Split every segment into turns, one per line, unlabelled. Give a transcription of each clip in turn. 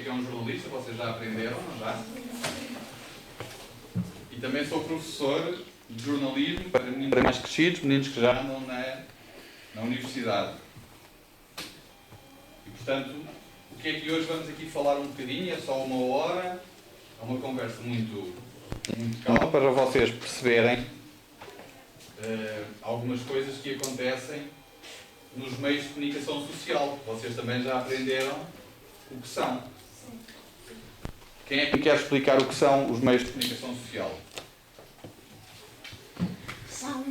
que é um jornalista, vocês já aprenderam, não já? E também sou professor de jornalismo para meninos mais crescidos, meninos que já andam na universidade. E, portanto, o que é que hoje vamos aqui falar um bocadinho? É só uma hora, é uma conversa muito calma para vocês perceberem algumas coisas que acontecem nos meios de comunicação social. Vocês também já aprenderam o que são. Quem é que me quer explicar o que são os meios de comunicação social?
São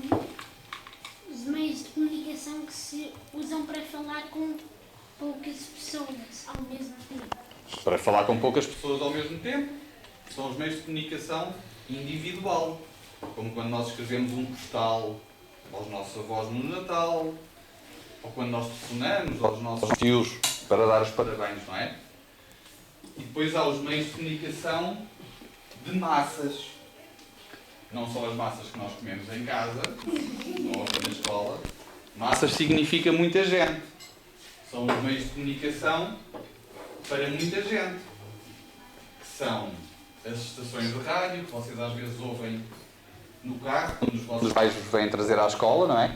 os meios de comunicação que se usam para falar com poucas pessoas ao mesmo tempo.
Para falar com poucas pessoas ao mesmo tempo, são os meios de comunicação individual. Como quando nós escrevemos um postal aos nossos avós no Natal, ou quando nós telefonamos aos nossos tios para dar os parabéns, não é? E depois há os meios de comunicação de massas. Não só as massas que nós comemos em casa, ou na escola. Massas significa muita gente. São os meios de comunicação para muita gente. Que são as estações de rádio, que vocês às vezes ouvem no carro, quando os vossos pais vos vêm trazer à escola, não é?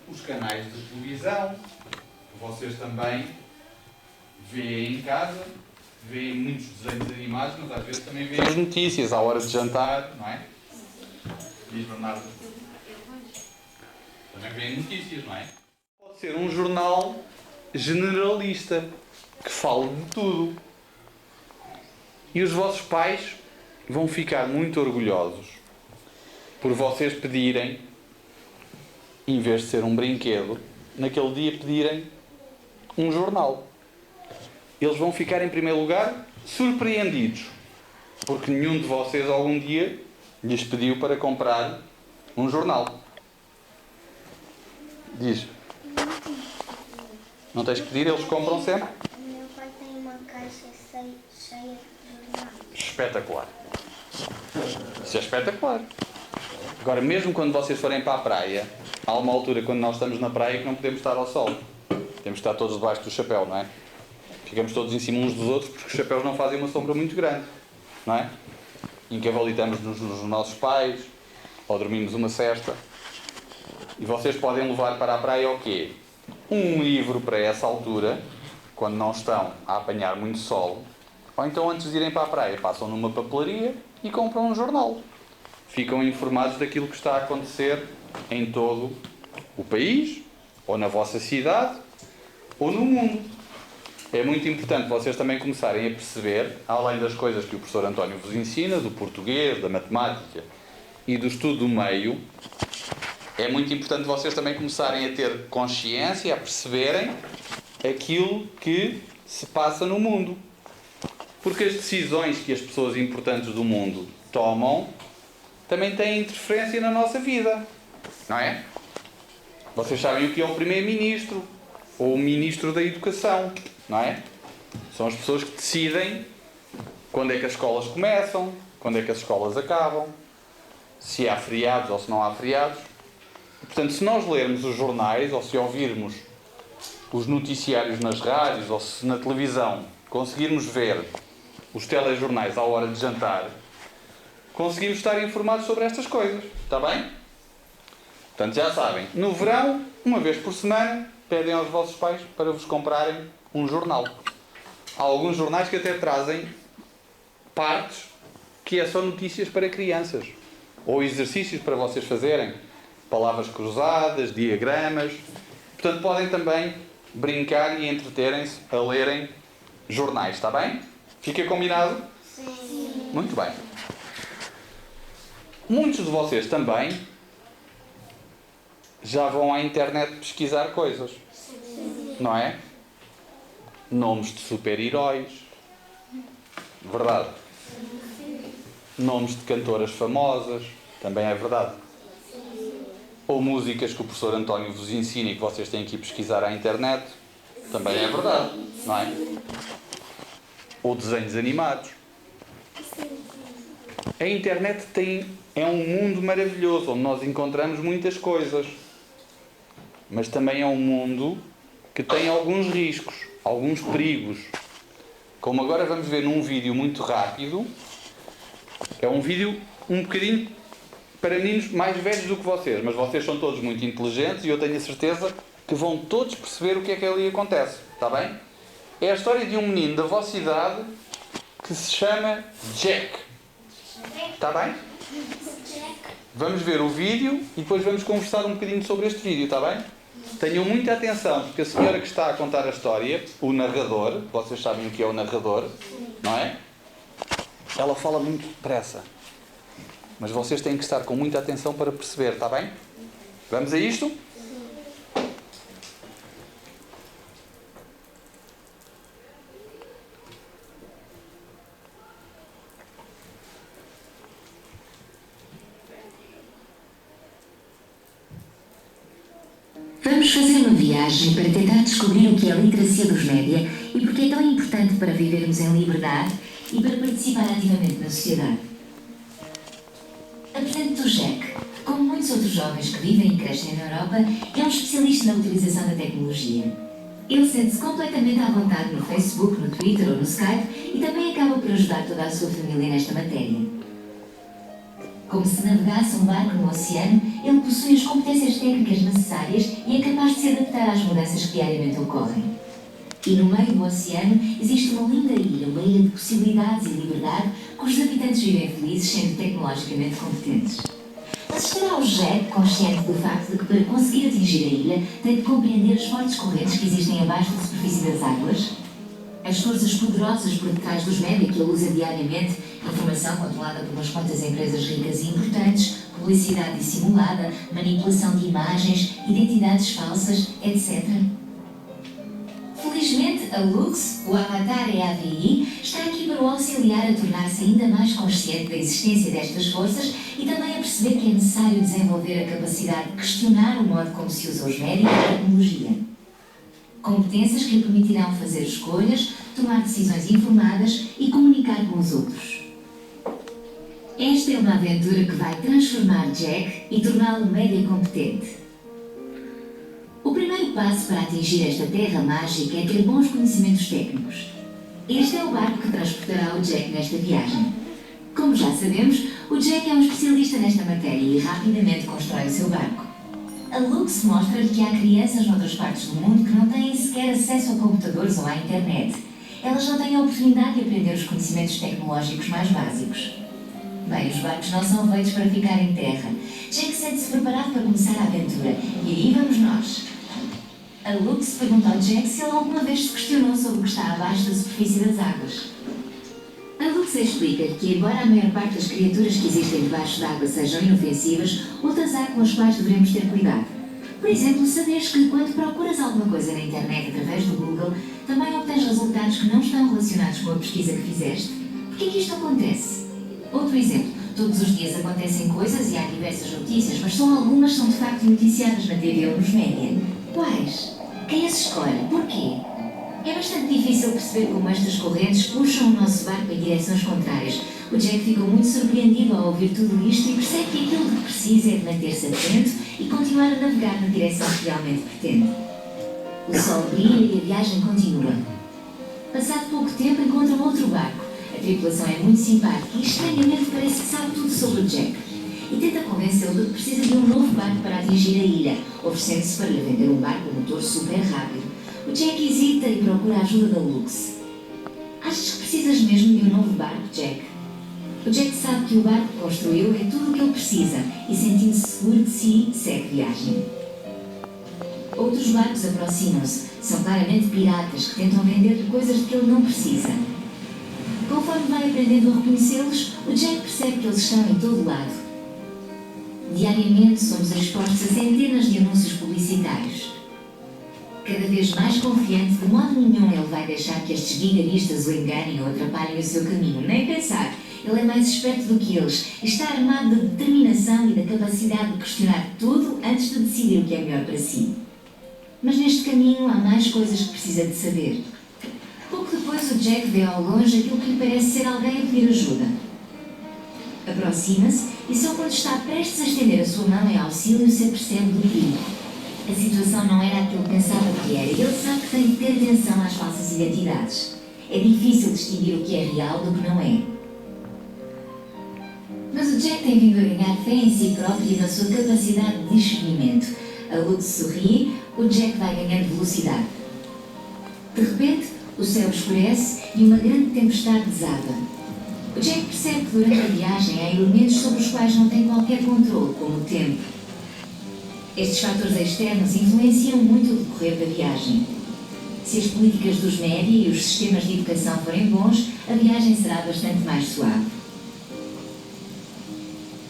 Os canais de televisão, que vocês também veem em casa, veem muitos desenhos animados, mas às vezes também veem as notícias à hora de jantar, não é? Diz Bernardo. Também veem notícias, não é? Pode ser um jornal generalista, que fale de tudo. E os vossos pais vão ficar muito orgulhosos por vocês pedirem, em vez de ser um brinquedo, naquele dia pedirem um jornal. Eles vão ficar, em primeiro lugar, surpreendidos, porque nenhum de vocês algum dia lhes pediu para comprar um jornal. Diz. Não tens que pedir, eles compram sempre?
O meu pai tem uma caixa cheia de jornais.
Espetacular. Isso é espetacular. Agora, mesmo quando vocês forem para a praia, há uma altura quando nós estamos na praia que não podemos estar ao sol. Temos que estar todos debaixo do chapéu, não é? Ficamos todos em cima uns dos outros porque os chapéus não fazem uma sombra muito grande, não é? Encavalitamos nos nossos pais, ou dormimos uma cesta. E vocês podem levar para a praia o quê? Um livro para essa altura, quando não estão a apanhar muito sol, ou então antes de irem para a praia, passam numa papelaria e compram um jornal. Ficam informados daquilo que está a acontecer em todo o país, ou na vossa cidade, ou no mundo. É muito importante vocês também começarem a perceber, além das coisas que o professor António vos ensina, do português, da matemática e do estudo do meio, é muito importante vocês também começarem a ter consciência, a perceberem aquilo que se passa no mundo. Porque as decisões que as pessoas importantes do mundo tomam também têm interferência na nossa vida, não é? Vocês sabem o que é o primeiro-ministro ou o ministro da educação, não é? São as pessoas que decidem quando é que as escolas começam, quando é que as escolas acabam, se há feriados ou se não há feriados. E, portanto, se nós lermos os jornais ou se ouvirmos os noticiários nas rádios ou se na televisão conseguirmos ver os telejornais à hora de jantar, conseguimos estar informados sobre estas coisas. Está bem? Portanto, já sabem, no verão, uma vez por semana, pedem aos vossos pais para vos comprarem um jornal. Há alguns jornais que até trazem partes que é só notícias para crianças. Ou exercícios para vocês fazerem. Palavras cruzadas, diagramas. Portanto, podem também brincar e entreterem-se a lerem jornais. Está bem? Fica combinado?
Sim.
Muito bem. Muitos de vocês também já vão à internet pesquisar coisas. Não é? Nomes de super-heróis. Verdade. Nomes de cantoras famosas. Também é verdade. Ou músicas que o professor António vos ensina e que vocês têm que ir pesquisar à internet. Também é verdade. Não é? Ou desenhos animados. A internet é um mundo maravilhoso, onde nós encontramos muitas coisas. Mas também é um mundo que tem alguns riscos. alguns perigos. Como agora vamos ver num vídeo muito rápido, é um vídeo um bocadinho para meninos mais velhos do que vocês, mas vocês são todos muito inteligentes e eu tenho a certeza que vão todos perceber o que é que ali acontece, está bem? É a história de um menino da vossa idade que se chama Jack. Está bem? Vamos ver o vídeo e depois vamos conversar um bocadinho sobre este vídeo, está bem? Tenham muita atenção, porque a senhora que está a contar a história, o narrador, vocês sabem o que é o narrador, não é? Ela fala muito depressa. Mas vocês têm que estar com muita atenção para perceber, está bem? Vamos a isto?
Vamos fazer uma viagem para tentar descobrir o que é a literacia dos média e porque é tão importante para vivermos em liberdade e para participar ativamente na sociedade. Apresento-te o Jack. Como muitos outros jovens que vivem e crescem na Europa, é um especialista na utilização da tecnologia. Ele sente-se completamente à vontade no Facebook, no Twitter ou no Skype e também acaba por ajudar toda a sua família nesta matéria. Como se navegasse um barco no oceano, ele possui as competências técnicas necessárias e é capaz de se adaptar às mudanças que diariamente ocorrem. E no meio do oceano existe uma linda ilha, uma ilha de possibilidades e liberdade, cujos habitantes vivem felizes sendo tecnologicamente competentes. Mas estará o Jack consciente do facto de que para conseguir atingir a ilha tem de compreender as fortes correntes que existem abaixo da superfície das águas? As forças poderosas por detrás dos média que ele usa diariamente, informação controlada por umas quantas empresas ricas e importantes, publicidade dissimulada, manipulação de imagens, identidades falsas, etc. Felizmente, a Lux, o avatar EAVI, está aqui para o auxiliar a tornar-se ainda mais consciente da existência destas forças e também a perceber que é necessário desenvolver a capacidade de questionar o modo como se usa os média e a tecnologia. Competências que lhe permitirão fazer escolhas, tomar decisões informadas e comunicar com os outros. Esta é uma aventura que vai transformar Jack e torná-lo média competente. O primeiro passo para atingir esta terra mágica é ter bons conhecimentos técnicos. Este é o barco que transportará o Jack nesta viagem. Como já sabemos, o Jack é um especialista nesta matéria e rapidamente constrói o seu barco. A Lux mostra-lhe que há crianças noutras partes do mundo que não têm sequer acesso a computadores ou à internet. Elas não têm a oportunidade de aprender os conhecimentos tecnológicos mais básicos. Bem, os barcos não são feitos para ficar em terra. Jack sente-se preparado para começar a aventura. E aí vamos nós. A Lux pergunta ao Jack se ele alguma vez se questionou sobre o que está abaixo da superfície das águas. A Lux explica-lhe que, embora a maior parte das criaturas que existem debaixo d'água sejam inofensivas, outras há com as quais devemos ter cuidado. Por exemplo, saberes que quando procuras alguma coisa na internet através do Google, também obtens resultados que não estão relacionados com a pesquisa que fizeste? Por que é que isto acontece? Outro exemplo, todos os dias acontecem coisas e há diversas notícias, mas só algumas são de facto noticiadas na TV ou nos média. Quais? Quem as escolhe? Porquê? É bastante difícil perceber como estas correntes puxam o nosso barco em direções contrárias. O Jack ficou muito surpreendido ao ouvir tudo isto e percebe que aquilo que precisa é de manter-se atento e continuar a navegar na direção que realmente pretende. O sol brilha e a viagem continua. Passado pouco tempo encontram outro barco. A tripulação é muito simpática e estranhamente parece que sabe tudo sobre o Jack. E tenta convencê-lo de que precisa de um novo barco para atingir a ilha, oferecendo-se para lhe vender um barco com motor super rápido. O Jack hesita e procura a ajuda da Lux. Achas que precisas mesmo de um novo barco, Jack? O Jack sabe que o barco que construiu é tudo o que ele precisa e, sentindo-se seguro de si, segue viagem. Outros barcos aproximam-se. São claramente piratas que tentam vender-lhe coisas de que ele não precisa. Conforme vai aprendendo a reconhecê-los, o Jack percebe que eles estão em todo lado. Diariamente somos expostos a centenas de anúncios publicitários. Cada vez mais confiante, de modo nenhum ele vai deixar que estes vigaristas o enganem ou atrapalhem o seu caminho. Nem pensar. Ele é mais esperto do que eles e está armado de determinação e da capacidade de questionar tudo antes de decidir o que é melhor para si. Mas neste caminho há mais coisas que precisa de saber. Pouco depois o Jack vê ao longe aquilo que lhe parece ser alguém a pedir ajuda. Aproxima-se e só quando está prestes a estender a sua mão em auxílio se apercebe do perigo. A situação não era aquilo que pensava que era e ele sabe que tem de ter atenção às falsas identidades. É difícil distinguir o que é real do que não é. Mas o Jack tem vindo a ganhar fé em si próprio e na sua capacidade de discernimento. A Luz sorri, o Jack vai ganhando velocidade. De repente, o céu escurece e uma grande tempestade desaba. O Jack percebe que durante a viagem há elementos sobre os quais não tem qualquer controle, como o tempo. Estes fatores externos influenciam muito o decorrer da viagem. Se as políticas dos média e os sistemas de educação forem bons, a viagem será bastante mais suave.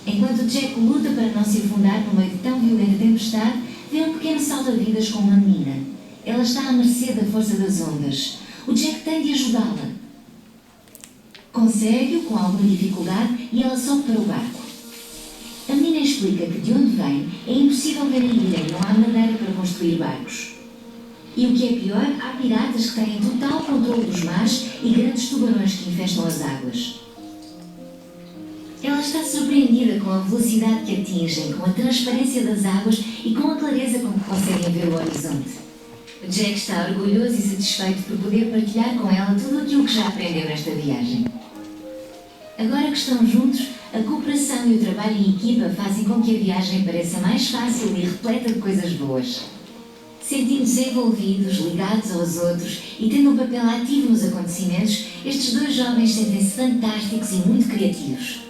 Enquanto Jack luta para não se afundar no meio de tão violenta tempestade, vê um pequeno salva-vidas com uma menina. Ela está à mercê da força das ondas. O Jack tem de ajudá-la. Consegue-o com alguma dificuldade e ela sobe para o barco. A menina explica que de onde vem é impossível ver a ilha e não há madeira para construir barcos. E o que é pior, há piratas que têm total controle dos mares e grandes tubarões que infestam as águas. Ela está surpreendida com a velocidade que atingem, com a transparência das águas e com a clareza com que conseguem ver o horizonte. O Jack está orgulhoso e satisfeito por poder partilhar com ela tudo aquilo que já aprendeu nesta viagem. Agora que estão juntos, a cooperação e o trabalho em equipa fazem com que a viagem pareça mais fácil e repleta de coisas boas. Sentindo-se envolvidos, ligados aos outros e tendo um papel ativo nos acontecimentos, estes dois jovens sentem-se fantásticos e muito criativos.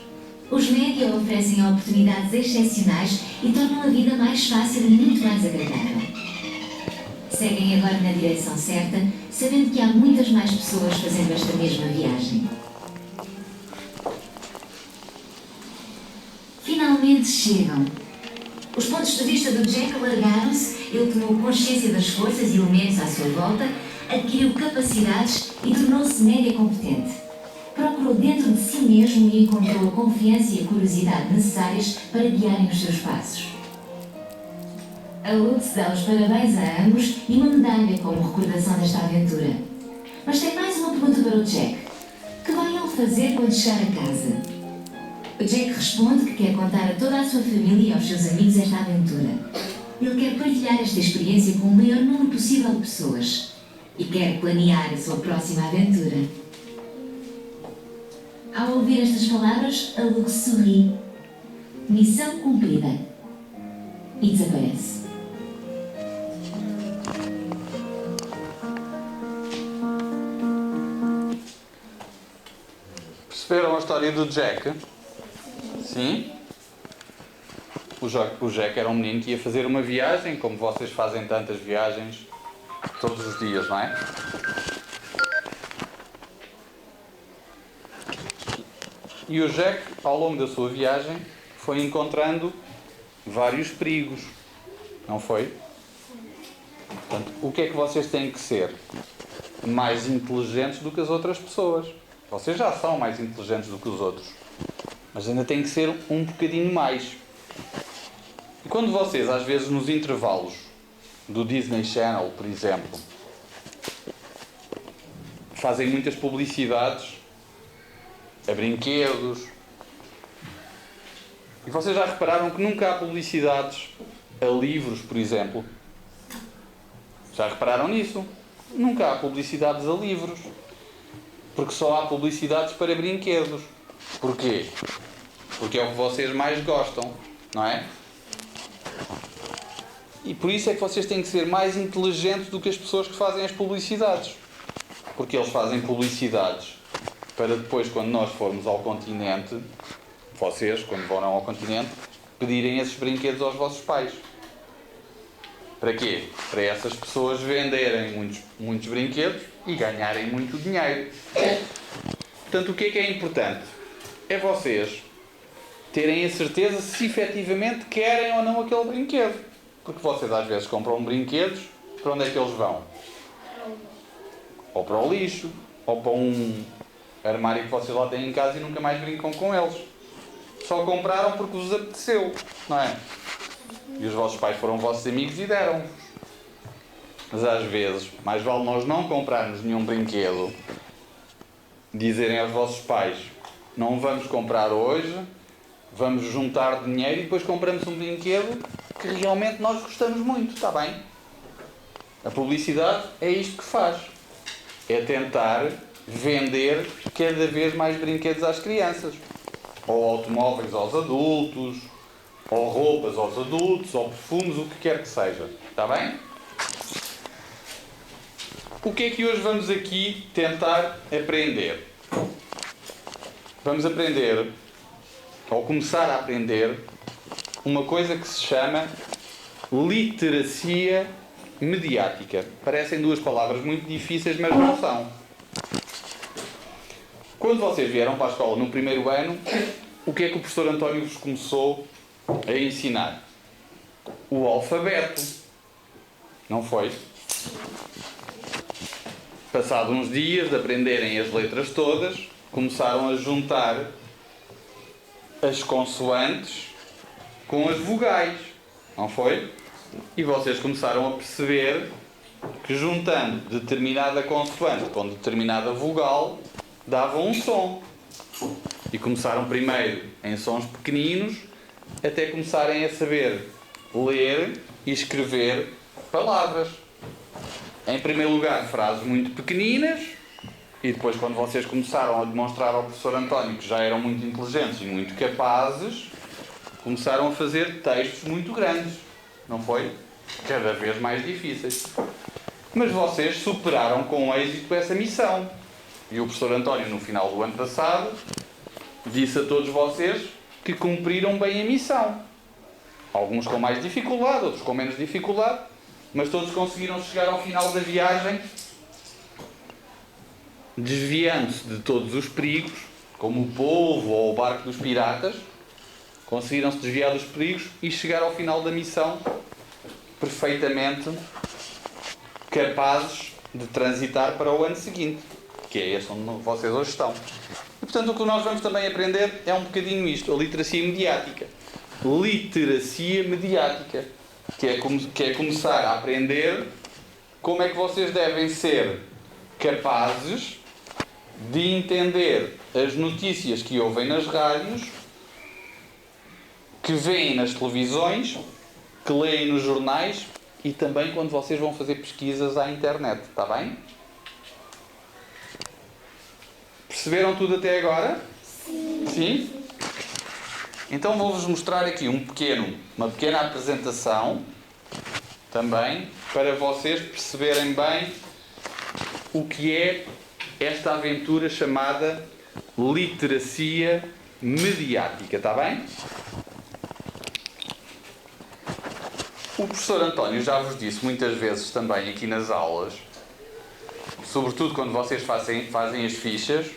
Os média oferecem oportunidades excepcionais e tornam a vida mais fácil e muito mais agradável. Seguem agora na direção certa, sabendo que há muitas mais pessoas fazendo esta mesma viagem. Finalmente chegam. Os pontos de vista do Jack alargaram-se, ele tomou consciência das forças e elementos à sua volta, adquiriu capacidades e tornou-se média competente. Procurou dentro de si mesmo e encontrou a confiança e a curiosidade necessárias para guiarem os seus passos. A Lutz dá os parabéns a ambos e uma medalha como recordação desta aventura. Mas tem mais uma pergunta para o Jack. Que vai ele fazer quando chegar a casa? O Jack responde que quer contar a toda a sua família e aos seus amigos esta aventura. Ele quer partilhar esta experiência com o maior número possível de pessoas e quer planear a sua próxima aventura. Ao ouvir estas palavras, a Lux sorri. Missão cumprida. E desaparece.
Perceberam a história do Jack? Sim? O Jack era um menino que ia fazer uma viagem, como vocês fazem tantas viagens todos os dias, não é? E o Jack, ao longo da sua viagem, foi encontrando vários perigos, não foi? Portanto, o que é que vocês têm que ser? Mais inteligentes do que as outras pessoas. Vocês já são mais inteligentes do que os outros, mas ainda têm que ser um bocadinho mais. E quando vocês, às vezes, nos intervalos do Disney Channel, por exemplo, fazem muitas publicidades a brinquedos, e vocês já repararam que nunca há publicidades a livros, por exemplo? Já repararam nisso? Nunca há publicidades a livros, porque só há publicidades para brinquedos. Porquê? Porque é o que vocês mais gostam, não é? E por isso é que vocês têm que ser mais inteligentes do que as pessoas que fazem as publicidades. Porque eles fazem publicidades para depois, quando nós formos ao continente, vocês, quando vão ao continente, pedirem esses brinquedos aos vossos pais. Para quê? Para essas pessoas venderem muitos brinquedos e ganharem muito dinheiro. Portanto, o que é importante? É vocês terem a certeza se efetivamente querem ou não aquele brinquedo. Porque vocês às vezes compram brinquedos, para onde é que eles vão? Ou para o lixo, ou para um armário que vocês lá têm em casa e nunca mais brincam com eles. Só compraram porque vos apeteceu, não é? E os vossos pais foram vossos amigos e deram-vos. Mas às vezes, mais vale nós não comprarmos nenhum brinquedo, dizerem aos vossos pais, não vamos comprar hoje, Vamos juntar dinheiro e depois compramos um brinquedo que realmente nós gostamos muito, está bem? A publicidade é isto que faz. É tentar vender cada vez mais brinquedos às crianças. Ou automóveis aos adultos, ou roupas aos adultos, ou perfumes, o que quer que seja. Está bem? O que é que hoje vamos aqui tentar aprender? Vamos aprender, ou começar a aprender, uma coisa que se chama literacia mediática. Parecem duas palavras muito difíceis, mas não são. Quando vocês vieram para a escola no primeiro ano, o que é que o professor António vos começou a ensinar? O alfabeto. Não foi? Passados uns dias de aprenderem as letras todas, começaram a juntar as consoantes com as vogais. Não foi? E vocês começaram a perceber que juntando determinada consoante com determinada vogal, davam um som. E começaram primeiro em sons pequeninos, até começarem a saber ler e escrever palavras. Em primeiro lugar, frases muito pequeninas, e depois, quando vocês começaram a demonstrar ao professor António que já eram muito inteligentes e muito capazes, começaram a fazer textos muito grandes, não foi? Cada vez mais difíceis. Mas vocês superaram com êxito essa missão. E o professor António, no final do ano passado, disse a todos vocês que cumpriram bem a missão. Alguns com mais dificuldade, outros com menos dificuldade, mas todos conseguiram chegar ao final da viagem, desviando-se de todos os perigos, como o polvo ou o barco dos piratas. Conseguiram-se desviar dos perigos e chegar ao final da missão perfeitamente capazes de transitar para o ano seguinte, que é este onde vocês hoje estão. E, portanto, o que nós vamos também aprender é um bocadinho isto, a literacia mediática. Literacia mediática, que é começar a aprender como é que vocês devem ser capazes de entender as notícias que ouvem nas rádios, que veem nas televisões, que leem nos jornais e também quando vocês vão fazer pesquisas à internet. Está bem? Perceberam tudo até agora? Sim. Sim? Então vou-vos mostrar aqui uma pequena apresentação também para vocês perceberem bem o que é esta aventura chamada literacia mediática. Está bem? O professor António já vos disse muitas vezes também aqui nas aulas, sobretudo quando vocês fazem as fichas,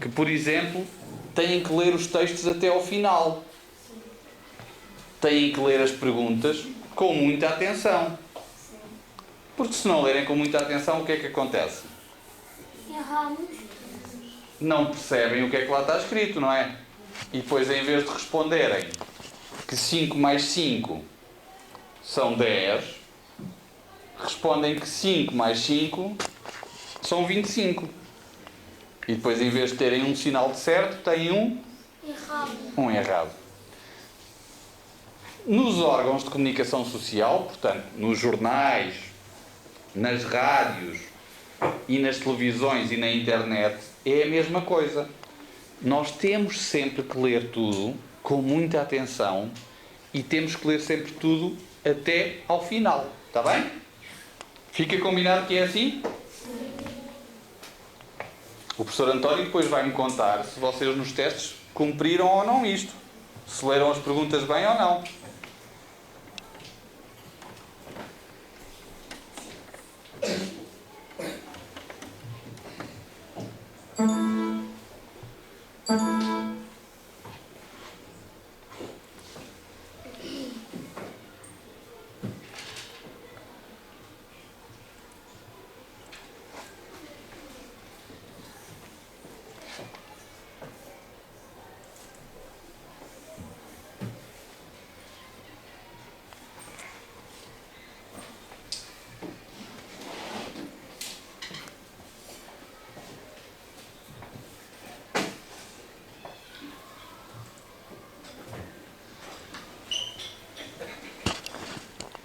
que, por exemplo, têm que ler os textos até ao final. Têm que ler as perguntas com muita atenção. Porque se não lerem com muita atenção, o que é que acontece?
Erramos.
Não percebem o que é que lá está escrito, não é? E depois, em vez de responderem que 5 mais 5 são 10, respondem que 5 mais 5 são 25. E depois, em vez de terem um sinal de certo, têm um errado. Nos órgãos de comunicação social, portanto, nos jornais, nas rádios e nas televisões e na internet, é a mesma coisa. Nós temos sempre que ler tudo com muita atenção e temos que ler sempre tudo até ao final. Está bem? Fica combinado que é assim? O professor António depois vai-me contar se vocês nos testes cumpriram ou não isto. Se leram as perguntas bem ou não.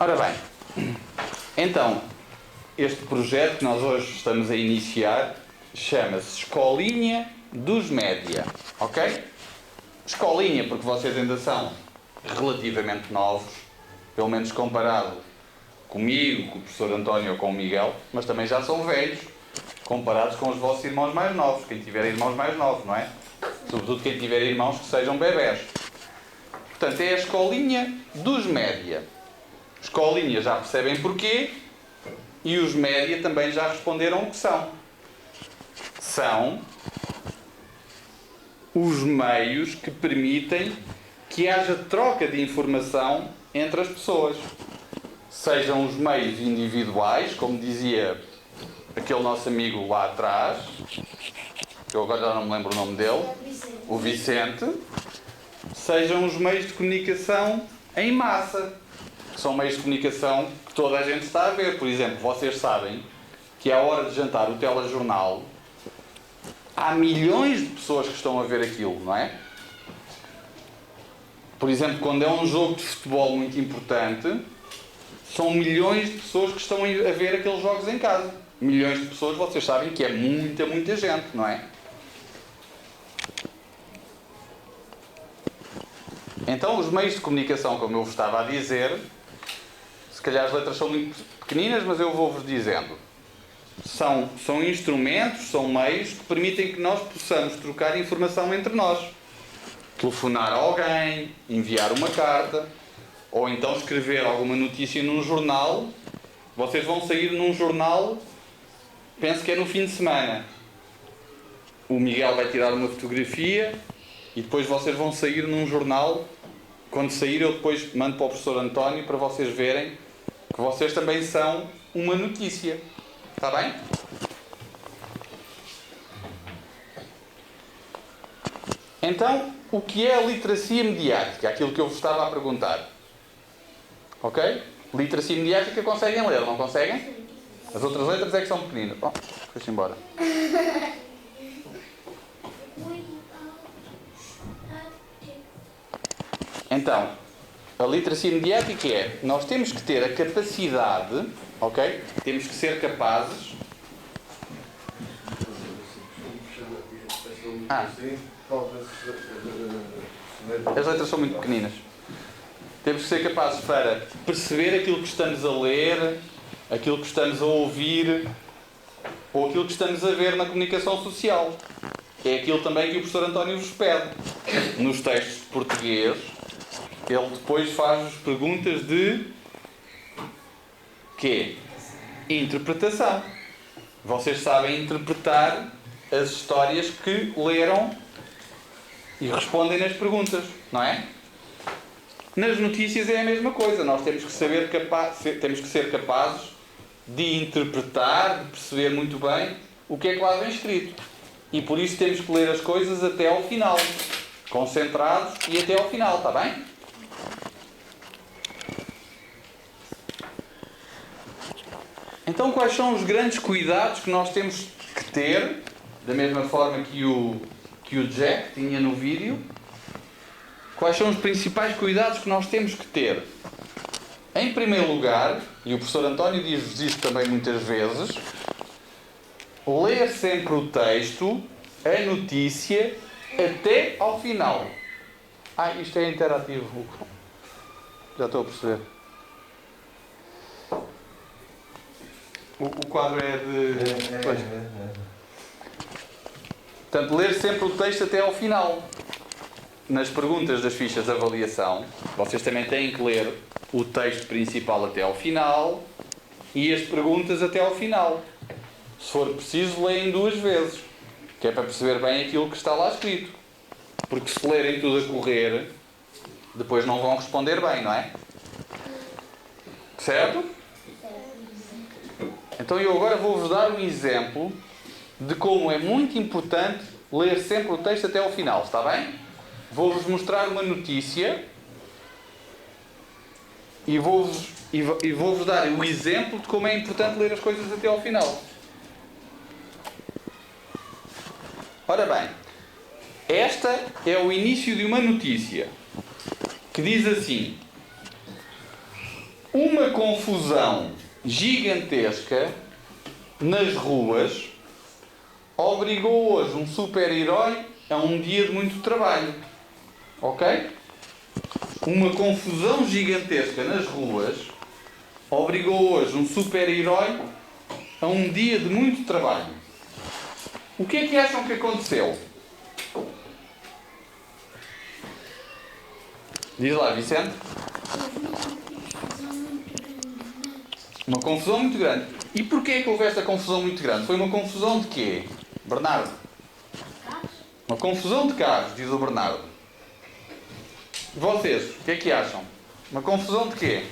Ora bem, então, este projeto que nós hoje estamos a iniciar chama-se Escolinha dos Média, ok? Escolinha porque vocês ainda são relativamente novos, pelo menos comparado comigo, com o professor António ou com o Miguel, mas também já são velhos, comparados com os vossos irmãos mais novos, quem tiver irmãos mais novos, não é? Sobretudo quem tiver irmãos que sejam bebés. Portanto, é a Escolinha dos Média. Escolinha já percebem porquê, e os média também já responderam o que são. São os meios que permitem que haja troca de informação entre as pessoas. Sejam os meios individuais, como dizia aquele nosso amigo lá atrás, que eu agora já não me lembro o nome dele, o Vicente. Sejam os meios de comunicação em massa, que são meios de comunicação que toda a gente está a ver. Por exemplo, vocês sabem que à hora de jantar o telejornal há milhões de pessoas que estão a ver aquilo, não é? Por exemplo, quando é um jogo de futebol muito importante, são milhões de pessoas que estão a ver aqueles jogos em casa. Milhões de pessoas, vocês sabem que é muita, muita gente, não é? Então, os meios de comunicação, como eu vos estava a dizer, se calhar as letras são muito pequeninas, mas eu vou-vos dizendo. São instrumentos, são meios que permitem que nós possamos trocar informação entre nós. Telefonar a alguém, enviar uma carta, ou então escrever alguma notícia num jornal. Vocês vão sair num jornal, penso que é no fim de semana. O Miguel vai tirar uma fotografia e depois vocês vão sair num jornal. Quando sair, eu depois mando para o professor António para vocês verem que vocês também são uma notícia. Está bem? Então, o que é a literacia mediática? Aquilo que eu vos estava a perguntar. Ok? Literacia mediática conseguem ler, não conseguem? As outras letras é que são pequeninas. Oh, foi-se embora. Então, a literacia mediática é, nós temos que ter a capacidade, ok? Temos que ser capazes. As letras são muito pequeninas. Temos que ser capazes para perceber aquilo que estamos a ler, aquilo que estamos a ouvir, ou aquilo que estamos a ver na comunicação social. É aquilo também que o professor António vos pede. Nos textos de português, ele depois faz-vos perguntas de quê? Interpretação. Vocês sabem interpretar as histórias que leram e respondem nas perguntas, não é? Nas notícias é a mesma coisa. Nós temos que temos que ser capazes de interpretar, de perceber muito bem o que é que lá vem escrito. E por isso temos que ler as coisas até ao final. Concentrados e até ao final, está bem? Então, quais são os grandes cuidados que nós temos que ter, da mesma forma que o Jack tinha no vídeo? Quais são os principais cuidados que nós temos que ter? Em primeiro lugar, e o professor António diz-vos isto também muitas vezes, ler sempre o texto, a notícia, até ao final. Isto é interativo. Já estou a perceber. O quadro é de... Pois. Portanto, ler sempre o texto até ao final. Nas perguntas das fichas de avaliação, vocês também têm que ler o texto principal até ao final e as perguntas até ao final. Se for preciso, leem 2 vezes, que é para perceber bem aquilo que está lá escrito. Porque se lerem tudo a correr, depois não vão responder bem, não é? Certo? Então eu agora vou-vos dar um exemplo de como é muito importante ler sempre o texto até ao final, está bem? Vou-vos mostrar uma notícia e vou-vos dar o exemplo de como é importante ler as coisas até ao final. Ora bem, esta é o início de uma notícia que diz assim: uma confusão gigantesca nas ruas obrigou hoje um super-herói a um dia de muito trabalho. Ok? Uma confusão gigantesca nas ruas obrigou hoje um super-herói a um dia de muito trabalho. O que é que acham que aconteceu? Diz lá, Vicente. Uma confusão muito grande. E porquê é que houve esta confusão muito grande? Foi uma confusão de quê, Bernardo? Uma confusão de carros, diz o Bernardo. E vocês, o que é que acham? Uma confusão de quê?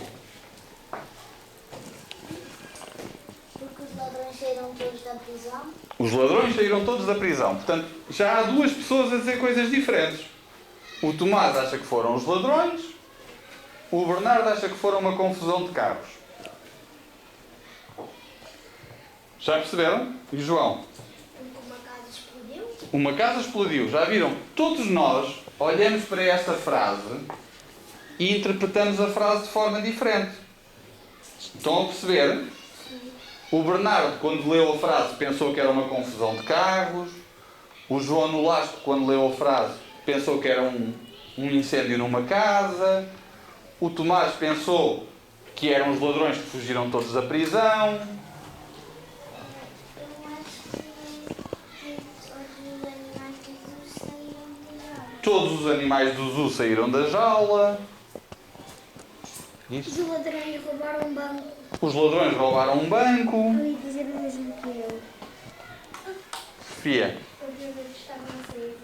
Porque os ladrões saíram todos da prisão.
Os ladrões saíram todos da prisão. Portanto, já há duas pessoas a dizer coisas diferentes. O Tomás acha que foram os ladrões. O Bernardo acha que foram uma confusão de carros. Já perceberam? E o João?
Uma casa explodiu.
Uma casa explodiu. Já viram? Todos nós olhamos para esta frase e interpretamos a frase de forma diferente. Estão a perceber? O Bernardo, quando leu a frase, pensou que era uma confusão de carros. O João Nolasco, quando leu a frase, pensou que era um incêndio numa casa. O Tomás pensou que eram os ladrões que fugiram todos da prisão.
Eu acho que os animais do zoo saíram da jaula.
Todos os animais do zoo saíram da jaula.
Os ladrões roubaram um banco.
Os ladrões roubaram um banco.
Eu ia dizer o mesmo que eu.
Sofia.
Os bêbados estavam a sair.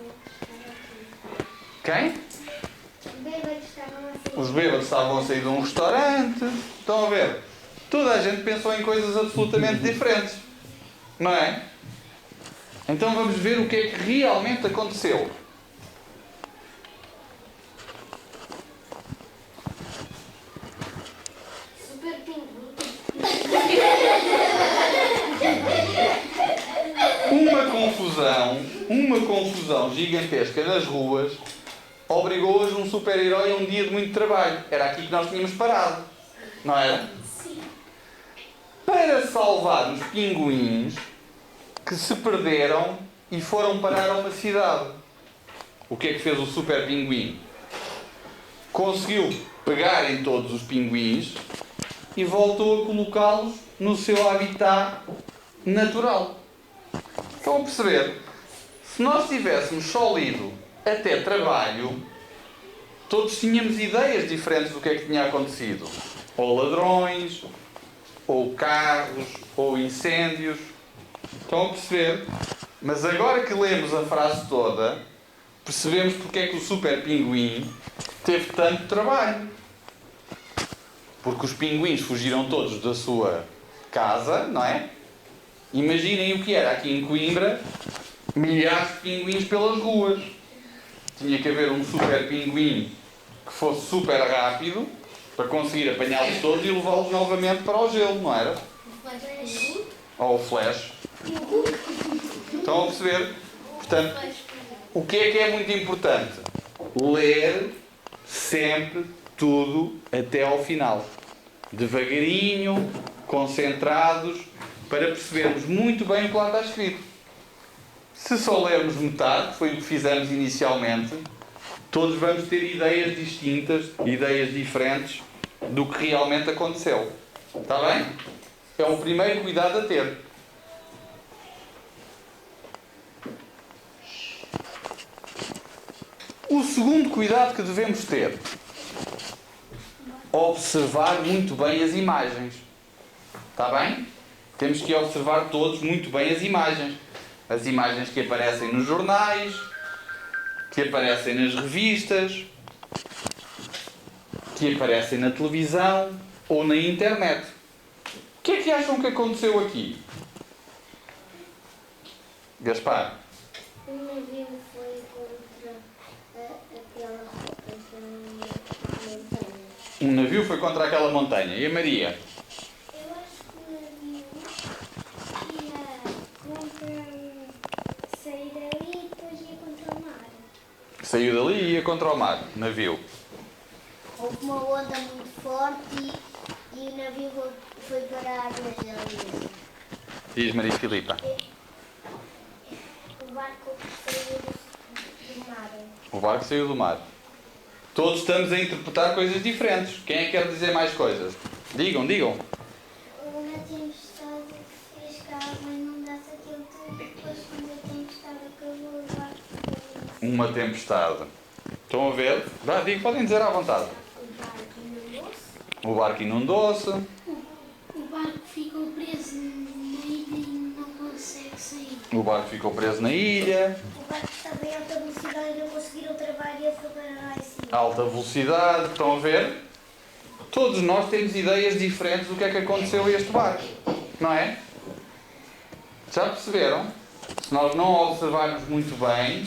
Quem?
Os bêbados estavam a sair.
Os bêbados estavam a sair de um restaurante. Estão a ver? Toda a gente pensou em coisas absolutamente diferentes. Não é? Então vamos ver o que é que realmente aconteceu.
Super pinguim.
Uma confusão gigantesca nas ruas obrigou hoje um super-herói a um dia de muito trabalho. Era aqui que nós tínhamos parado. Não era?
Sim.
Para salvar os pinguins que se perderam e foram parar a uma cidade. O que é que fez o super pinguim? Conseguiu pegar em todos os pinguins e voltou a colocá-los no seu habitat natural. Estão a perceber? Se nós tivéssemos só lido até trabalho, todos tínhamos ideias diferentes do que é que tinha acontecido. Ou ladrões, ou carros, ou incêndios. Estão a perceber? Mas agora que lemos a frase toda, percebemos porque é que o super pinguim teve tanto trabalho. Porque os pinguins fugiram todos da sua casa, não é? Imaginem o que era aqui em Coimbra, milhares de pinguins pelas ruas. Tinha que haver um super pinguim que fosse super rápido para conseguir apanhá-los todos e levá-los novamente para o gelo, não era? Ou o flash. Estão a perceber? Portanto, o que é muito importante? Ler sempre tudo até ao final. Devagarinho, concentrados, para percebermos muito bem o que lá está escrito. Se só lermos metade, que foi o que fizemos inicialmente, todos vamos ter ideias distintas, ideias diferentes do que realmente aconteceu. Está bem? É o primeiro cuidado a ter. O segundo cuidado que devemos ter: observar muito bem as imagens. Está bem? Temos que observar todos muito bem as imagens. As imagens que aparecem nos jornais, que aparecem nas revistas, que aparecem na televisão ou na internet. O que é que acham que aconteceu aqui? Gaspar?
O navio foi contra aquela montanha.
Um navio foi contra aquela montanha. E a Maria?
Eu acho que o navio sair dali e depois ia contra o mar.
Saiu dali e ia contra o mar. Navio.
Houve uma onda muito forte E o navio foi para a água dele.
Diz Maria Filipa.
O barco saiu do mar.
O barco saiu do mar. Todos estamos a interpretar coisas diferentes. Quem é que quer dizer mais coisas? Digam, digam.
Uma tempestade fez que a água inundasse aquilo tudo. Depois, quando a tempestade acabou, o barco foi.
Uma tempestade. Estão a ver? Vá, digo, podem dizer à vontade.
O barco inundou-se.
O barco inundou-se.
O barco ficou preso na ilha e não consegue sair.
O barco ficou preso na ilha.
O barco estava em alta velocidade e não conseguiram travar e afundar lá em cima.
Alta velocidade. Estão a ver? Todos nós temos ideias diferentes do que é que aconteceu a este barco. Não é? Já perceberam? Se nós não observarmos muito bem,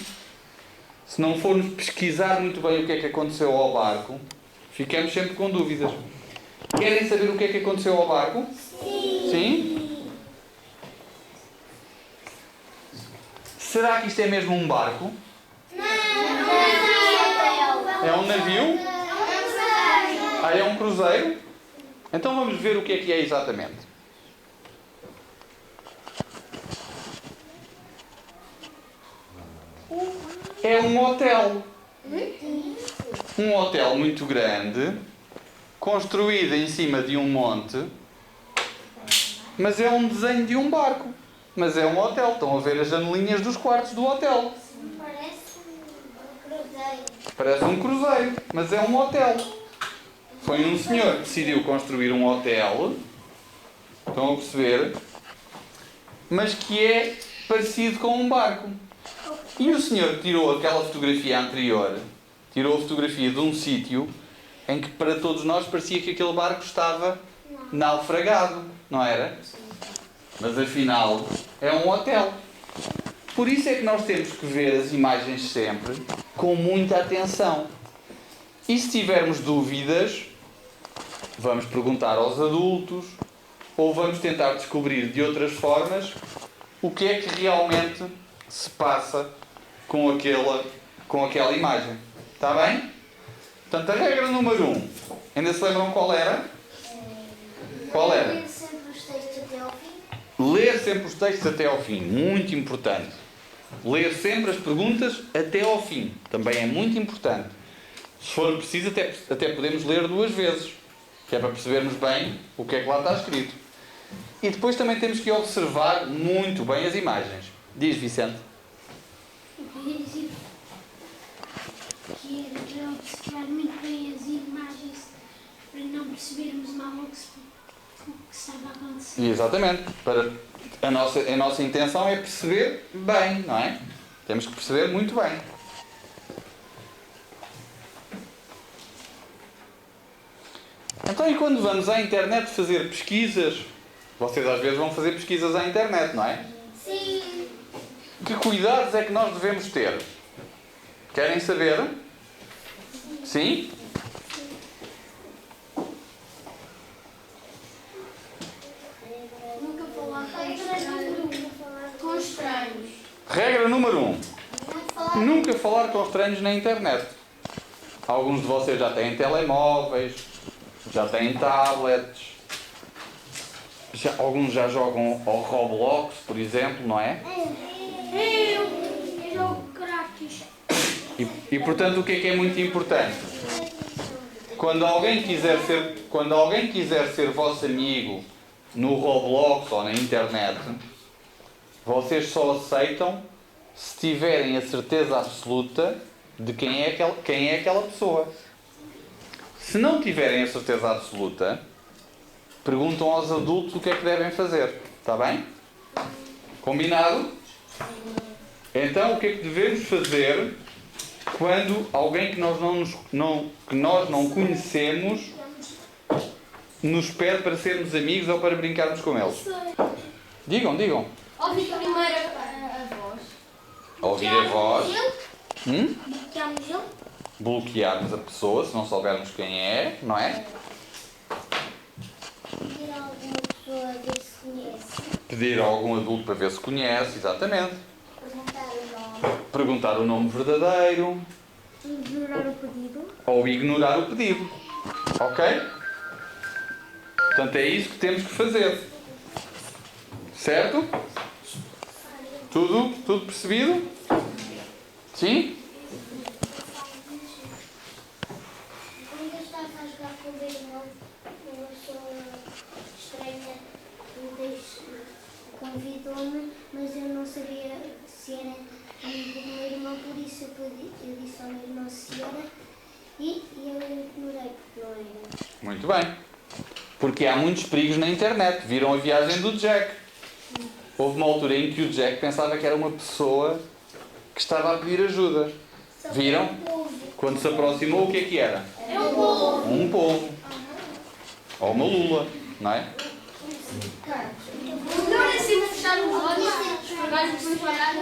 se não formos pesquisar muito bem o que é que aconteceu ao barco, ficamos sempre com dúvidas. Querem saber o que é que aconteceu ao barco? Sim. Sim? Será que isto é mesmo um barco? É um navio? Ah, é um cruzeiro? Então vamos ver o que é exatamente. É um hotel. Um hotel muito grande, construído em cima de um monte, mas é um desenho de um barco. Mas é um hotel. Estão a ver as janelinhas dos quartos do hotel.
Parece um cruzeiro.
Parece um cruzeiro, mas é um hotel. Foi um senhor que decidiu construir um hotel, estão a perceber, mas que é parecido com um barco. E o senhor que tirou aquela fotografia anterior, tirou a fotografia de um sítio em que para todos nós parecia que aquele barco estava naufragado, não era? Mas afinal é um hotel. Por isso é que nós temos que ver as imagens sempre com muita atenção. E se tivermos dúvidas, vamos perguntar aos adultos ou vamos tentar descobrir de outras formas o que é que realmente se passa com aquela imagem. Está bem? Portanto, a regra número 1. Ainda se lembram qual era? Qual era?
Ler sempre os textos até ao fim.
Ler sempre os textos até ao fim. Muito importante. Ler sempre as perguntas até ao fim. Também é muito importante. Se for preciso, até podemos ler 2 vezes. Que é para percebermos bem o que é que lá está escrito. E depois também temos que observar muito bem as imagens. Diz, Vicente.
Eu queria dizer que era para observar muito bem as imagens para não percebermos mal o que estava a acontecer.
Exatamente. A nossa intenção é perceber bem, não é? Temos que perceber muito bem. Então, e quando vamos à internet fazer pesquisas, vocês às vezes vão fazer pesquisas à internet, não é?
Sim.
Que cuidados é que nós devemos ter? Querem saber? Sim?
Nunca falar com estranhos.
Regra número 1. Nunca falar com estranhos na internet. Alguns de vocês já têm telemóveis, já têm tablets, alguns já jogam ao Roblox, por exemplo, não é?
Eu jogo grátis.
E portanto, o que é muito importante? Quando alguém quiser ser vosso amigo no Roblox ou na internet, vocês só aceitam se tiverem a certeza absoluta de quem é aquela pessoa. Se não tiverem a certeza absoluta, perguntam aos adultos o que é que devem fazer. Está bem? Combinado? Então, o que é que devemos fazer quando alguém que nós não conhecemos nos pede para sermos amigos ou para brincarmos com eles? Digam.
Ouvi primeiro a voz.
Ouvir a voz.
Bloqueamos ele.
Bloquearmos a pessoa, se não soubermos quem é, não é?
Pedir a alguma pessoa a ver se conhece.
Pedir a algum adulto para ver se conhece, exatamente.
Perguntar o nome.
Perguntar o nome verdadeiro.
Ignorar o pedido.
Ou ignorar o pedido. Ok? Portanto, é isso que temos que fazer. Certo? Tudo percebido? Sim?
Quando eu estava a jogar com o meu irmão, uma pessoa estranha convidou-me, mas eu não sabia se era amigo do meu irmão, por isso eu disse ao meu irmão se era e eu ignorei porque não era.
Muito bem. Porque há muitos perigos na internet. Viram a viagem do Jack. Houve uma altura em que o Jack pensava que era uma pessoa que estava a pedir ajuda. Viram? Quando se aproximou, o que era?
É um povo.
Um polvo. Ou uma lula, não é?
Não é assim fechar os olhos, esfregar e depois olhar.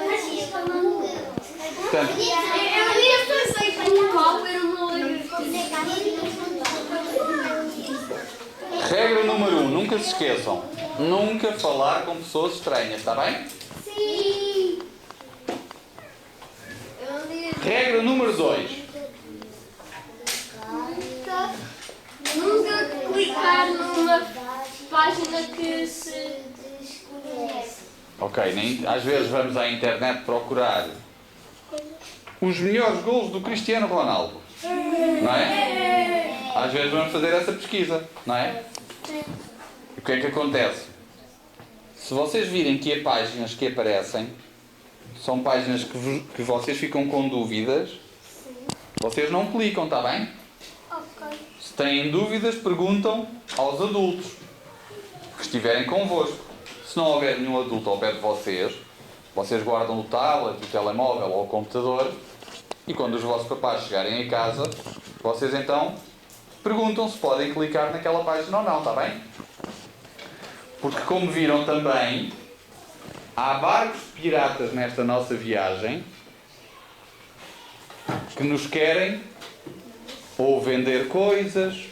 Portanto,
Eu pensei que um pau era uma
regra número 1, nunca se esqueçam. Nunca falar com pessoas estranhas, está bem?
Sim.
Regra número 2.
Nunca clicar numa página que se desconhece.
Ok, às vezes vamos à internet procurar os melhores golos do Cristiano Ronaldo. Não é? Às vezes vamos fazer essa pesquisa, não é? O que é que acontece? Se vocês virem que as páginas que aparecem são páginas que vocês ficam com dúvidas, vocês não clicam, está bem? Se têm dúvidas, perguntam aos adultos que estiverem convosco. Se não houver nenhum adulto ao pé de vocês, vocês guardam o tablet, o telemóvel ou o computador e quando os vossos papás chegarem a casa, vocês então perguntam se podem clicar naquela página ou não, está bem? Porque como viram também, há barcos piratas nesta nossa viagem que nos querem ou vender coisas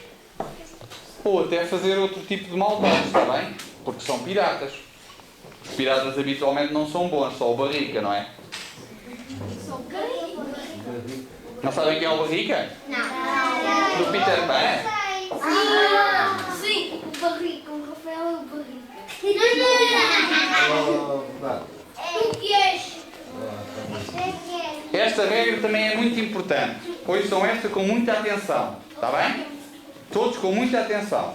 ou até fazer outro tipo de maldades, está bem? Porque são piratas. Os piratas habitualmente não são bons, só o Barrica, não é? Não sabem quem é o Barrica?
Não.
Do Peter Pan?
Sim, o barrico, o Rafael é o barrico. Tu que és?
Esta regra também é muito importante. Ouçam esta com muita atenção. Está bem? Todos com muita atenção.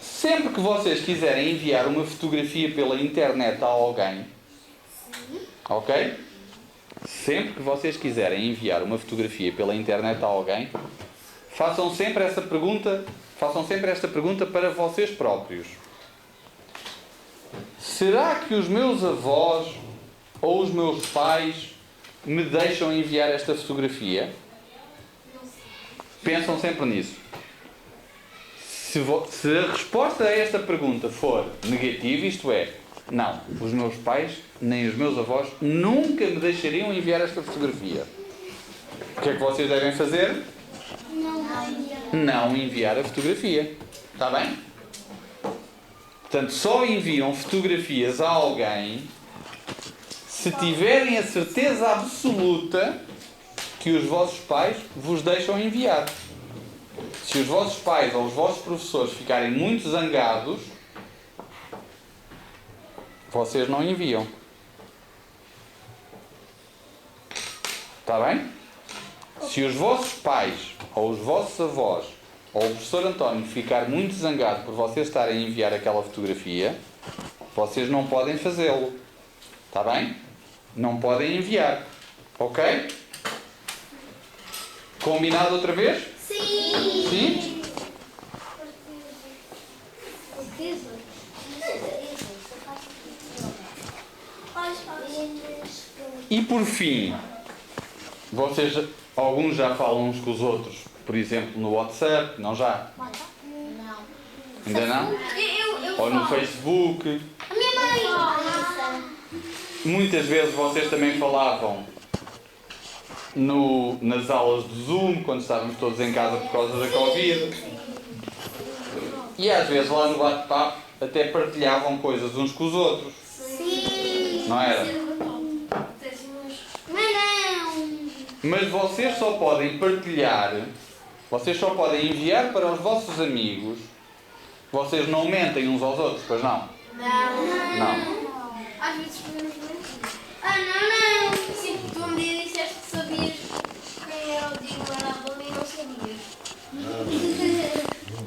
Sempre que vocês quiserem enviar uma fotografia pela internet a alguém, ok? Sempre que vocês quiserem enviar uma fotografia pela internet a alguém, façam sempre esta pergunta para vocês próprios. Será que os meus avós ou os meus pais me deixam enviar esta fotografia? Pensam sempre nisso. Se a resposta a esta pergunta for negativa, isto é, não, os meus pais nem os meus avós nunca me deixariam enviar esta fotografia. O que é que vocês devem fazer? Não enviar a fotografia. Está bem? Portanto, só enviam fotografias a alguém se tiverem a certeza absoluta que os vossos pais vos deixam enviar. Se os vossos pais ou os vossos professores ficarem muito zangados, vocês não enviam. Está bem? Se os vossos pais ou os vossos avós ou o professor António ficar muito zangado por vocês estarem a enviar aquela fotografia, vocês não podem fazê-lo. Está bem? Não podem enviar. Ok? Combinado outra vez?
Sim.
Sim? E por fim, alguns já falam uns com os outros, por exemplo, no WhatsApp, não já?
Não.
Ainda não?
Eu
Ou no Facebook.
A minha mãe.
Muitas vezes vocês também falavam nas aulas de Zoom, quando estávamos todos em casa por causa da Covid. E às vezes lá no bate-papo até partilhavam coisas uns com os outros.
Sim.
Não era?
Mas não.
Mas vocês só podem partilhar Vocês só podem enviar para os vossos amigos. Vocês não mentem uns aos outros, pois não? Não.
Às vezes podemos mentir. Não. Sim, tu um dia disseste que sabias quem era o Diego Maradona e não sabias.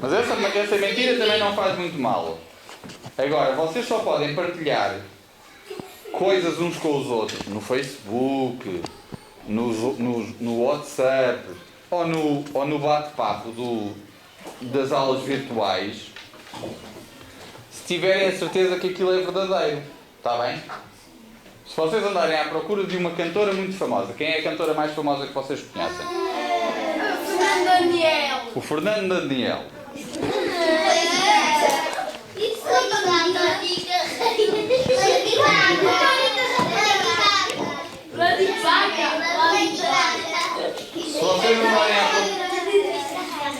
Mas essa mentira também não faz muito mal. Agora, vocês só podem partilhar coisas uns com os outros no Facebook, no WhatsApp ou no bate-papo das aulas virtuais se tiverem a certeza que aquilo é verdadeiro. Está bem? Se vocês andarem à procura de uma cantora muito famosa, quem é a cantora mais famosa que vocês conhecem?
Fernando Daniel.
O Fernando Daniel.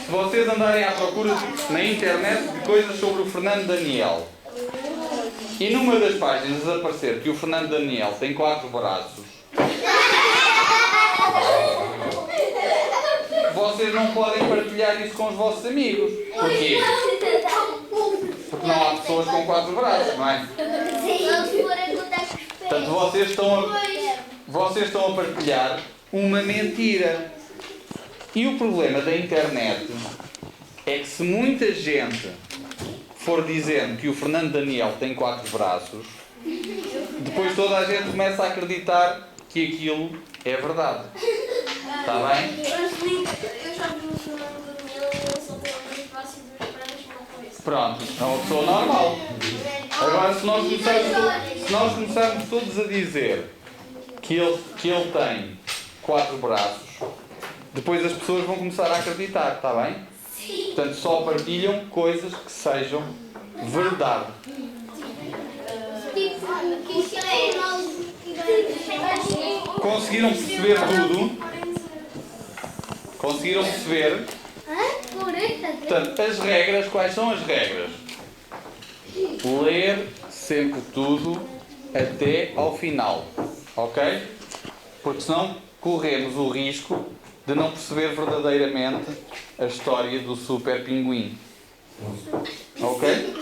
Se vocês andarem à procura na internet de coisas sobre o Fernando Daniel e numa das páginas aparecer que o Fernando Daniel tem 4 braços, vocês não podem partilhar isso com os vossos amigos. Porquê? Porque não há pessoas com 4 braços, não é? Portanto, vocês estão a partilhar uma mentira. E o problema da internet é que se muita gente for dizendo que o Fernando Daniel tem 4 braços, depois toda a gente começa a acreditar que aquilo é verdade. Está bem?
Eu já vi o Fernando Daniel e ele só tem 2 braços e 2 pernas e uma cabeça.
Pronto, é uma pessoa normal. Agora, se nós começarmos todos a dizer que ele tem 4 braços, depois as pessoas vão começar a acreditar, está bem? Portanto, só partilham coisas que sejam verdade. Conseguiram perceber tudo? Conseguiram perceber? Portanto, as regras, quais são as regras? Ler sempre tudo até ao final, ok? Porque senão corremos o risco de não perceber verdadeiramente a história do Super Pinguim. Ok?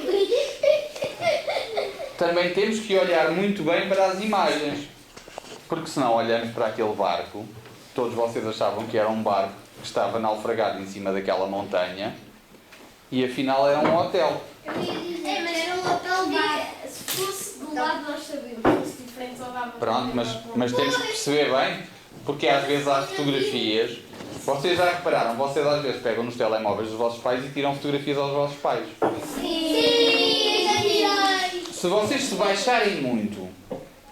Também temos que olhar muito bem para as imagens, porque se não olhamos para aquele barco, todos vocês achavam que era um barco que estava naufragado em cima daquela montanha e afinal era um hotel.
Mas era um hotel bar. Se fosse do lado nós sabíamos, se fosse diferente só dava.
Pronto, mas temos que perceber bem, porque às vezes há fotografias. Vocês já repararam, vocês às vezes pegam nos telemóveis dos vossos pais e tiram fotografias aos vossos pais. Se vocês se baixarem muito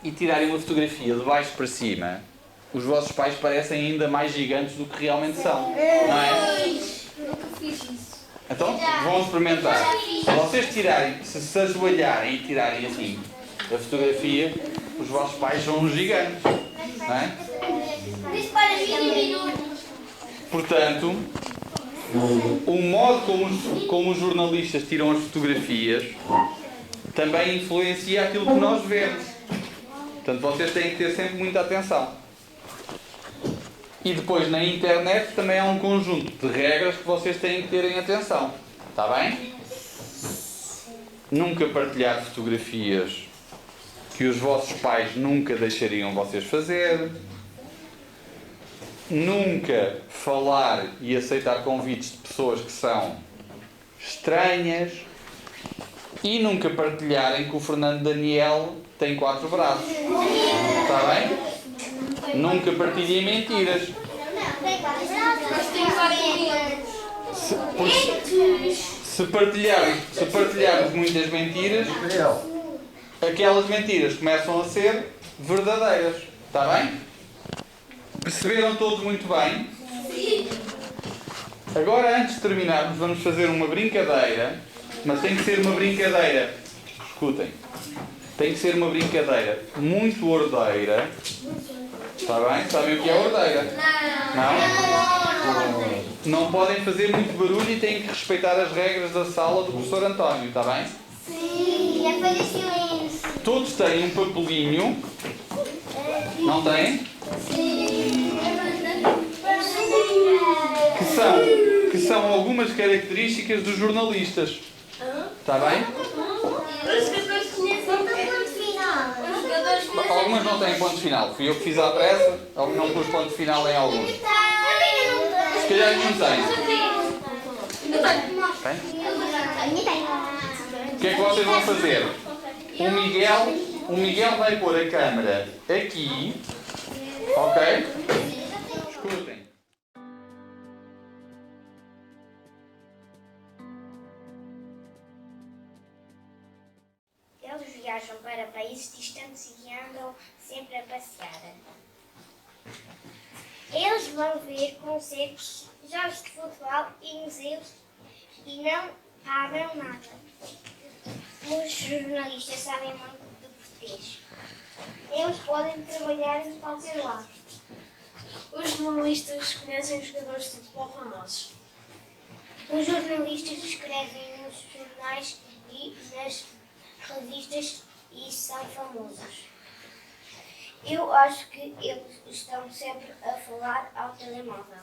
e tirarem uma fotografia de baixo para cima, os vossos pais parecem ainda mais gigantes do que realmente são. Não é?
Nunca fiz isso.
Então, vão experimentar. Se vocês tirarem, se ajoelharem e tirarem assim a fotografia, os vossos pais são uns gigantes. Não é? Portanto, o modo como os jornalistas tiram as fotografias também influencia aquilo que nós vemos. Portanto, vocês têm que ter sempre muita atenção. E depois na internet também há um conjunto de regras que vocês têm que terem atenção. Está bem? Nunca partilhar fotografias que os vossos pais nunca deixariam vocês fazer. Nunca falar e aceitar convites de pessoas que são estranhas. E nunca partilharem que o Fernando Daniel tem 4 braços. Está bem? Nunca partilhem mentiras.
Mas tem vários.
Se partilharmos muitas mentiras, aquelas mentiras começam a ser verdadeiras. Está bem? Perceberam todos muito bem? Agora, antes de terminarmos, vamos fazer uma brincadeira, mas tem que ser uma brincadeira. Escutem. Tem que ser uma brincadeira muito ordeira. Está bem? Sabem o que é ordeira? Não? Não podem fazer muito barulho e têm que respeitar as regras da sala do professor António. Está bem?
Sim, é fazer silêncio.
Todos têm um papelinho. Não têm?
Sim.
que são algumas características dos jornalistas. Está bem?
Os jogadores conhecem o ponto final. Os jogadores conhecem.
Algumas não têm ponto final. Fui eu que fiz à pressa, ou não pus ponto final em alguns. Se calhar não tem. Tem? O que é que vocês vão fazer? O Miguel vai pôr a câmera aqui. Ok? Escutem.
Eles viajam para países distantes e andam sempre a passear. Eles vão ver concertos, jogos de futebol e museus e não pagam nada. Os jornalistas sabem muito de português. Eles podem trabalhar em qualquer lado.
Os jornalistas conhecem jogadores de futebol famosos.
Os jornalistas escrevem nos jornais e nas revistas e são famosos. Eu acho que eles estão sempre a falar ao telemóvel.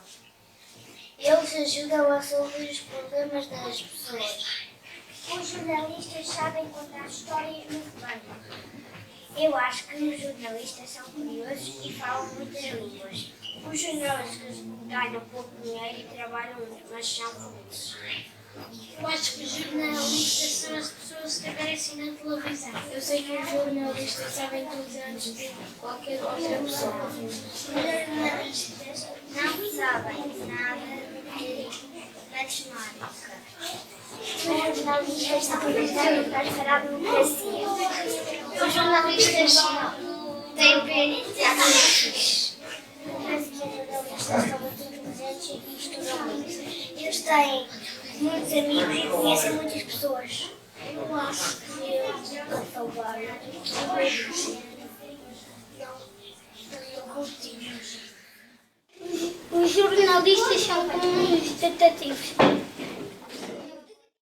Eles ajudam a resolver os problemas das pessoas. Os jornalistas sabem contar histórias muito bem. Eu acho que os jornalistas são curiosos e falam muitas línguas. Os jornalistas ganham pouco dinheiro e trabalham muito, mas são felizes.
Eu acho que os jornalistas são as pessoas que aparecem na televisão. Eu sei que os jornalistas sabem tudo antes de qualquer outra pessoa.
Os jornalistas não sabem nada de matemática. Os jornalistas estão tentando para a democracia. Os jornalistas têm pena de anos. Mas os jornalistas são muito inteligentes e estudam muito. Eles têm muitos amigos e conhecem muitas pessoas. Eu acho que eles vão salvar os jornalistas são como os detetives.